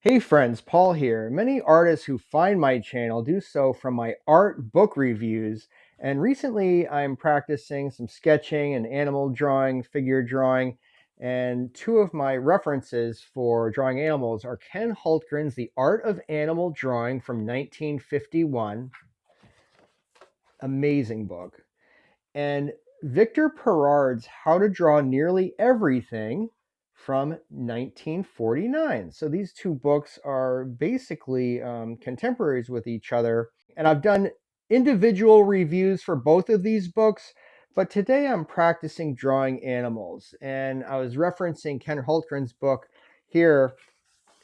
Hey friends, Paul here. Many artists who find my channel do so from my art book reviews, and recently I'm practicing some sketching and animal drawing, figure drawing, and two of my references for drawing animals are Ken Hultgren's The Art of Animal Drawing from 1951, amazing book, and Victor Perard's How to Draw Nearly Everything from 1949. So these two books are basically contemporaries with each other. And I've done individual reviews for both of these books, but today I'm practicing drawing animals. And I was referencing Ken Hultgren's book here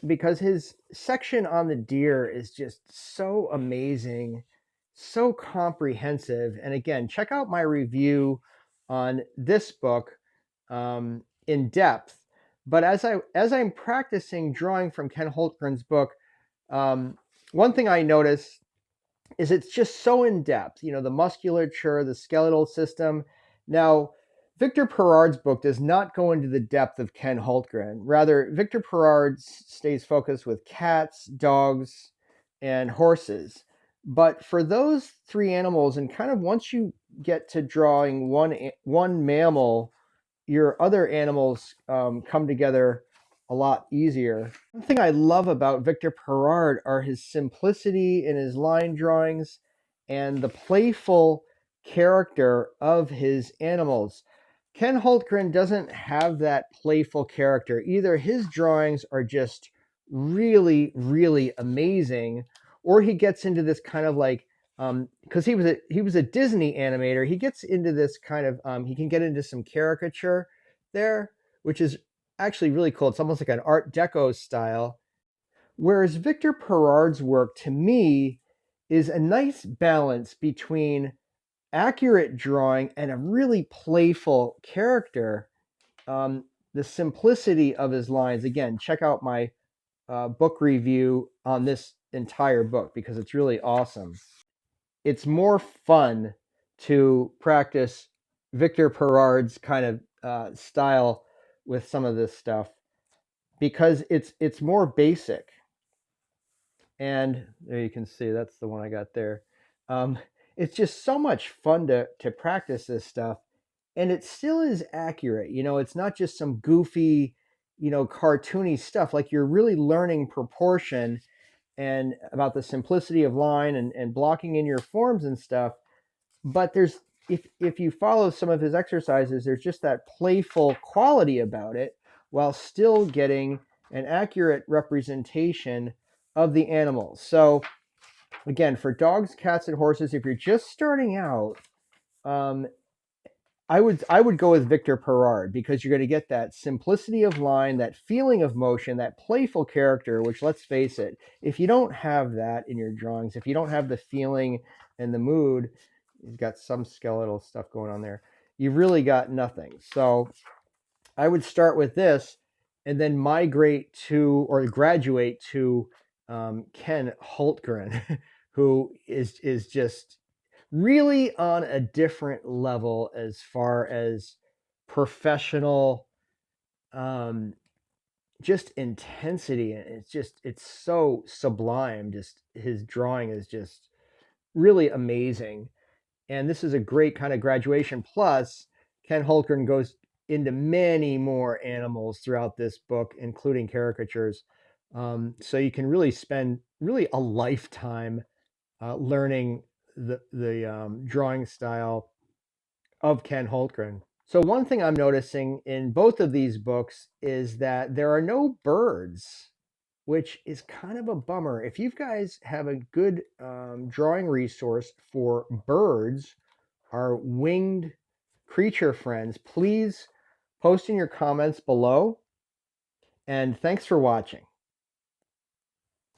because his section on the deer is just so amazing, so comprehensive. And again, check out my review on this book in depth. But as I'm practicing drawing from Ken Hultgren's book, um, one thing I notice is it's just so in depth. You know, the musculature, the skeletal system. Now, Victor Perard's book does not go into the depth of Ken Hultgren. Rather, Victor Perard stays focused with cats, dogs, and horses. But for those three animals, and kind of once you get to drawing one mammal, your other animals come together a lot easier. One thing I love about Victor Perard are his simplicity in his line drawings and the playful character of his animals. Ken Hultgren doesn't have that playful character. Either his drawings are just really, really amazing, or he gets into this kind of like because he was a Disney animator, he gets into this kind of he can get into some caricature there, which is actually really cool. It's almost like an Art Deco style. Whereas Victor Perard's work, to me, is a nice balance between accurate drawing and a really playful character. The simplicity of his lines. Again, check out my book review on this entire book because it's really awesome. It's more fun to practice Victor Perard's kind of style with some of this stuff because it's more basic. And there you can see that's the one I got there. Um, it's just so much fun to practice this stuff, and it still is accurate. You know, it's not just some goofy, cartoony stuff. Like you're really learning proportion and about the simplicity of line and blocking in your forms and stuff. But there's if you follow some of his exercises, there's just that playful quality about it while still getting an accurate representation of the animals. So again, for dogs, cats, and horses, if you're just starting out, um, I would go with Victor Perard because you're going to get that simplicity of line, that feeling of motion, that playful character. Which, let's face it, if you don't have that in your drawings, if you don't have the feeling and the mood, you've got some skeletal stuff going on there. You've really got nothing. So I would start with this, and then migrate to or graduate to Ken Hultgren, who is just really on a different level as far as professional um just intensity. And it's so sublime. Just his drawing is just really amazing, and this is a great kind of graduation. Plus, Ken Holtgren goes into many more animals throughout this book, including caricatures. So you can really spend really a lifetime learning the drawing style of Ken Holtgren. So one thing I'm noticing in both of these books is that there are no birds, which is kind of a bummer. If you guys have a good drawing resource for birds, our winged creature friends, please post in your comments below. And thanks for watching.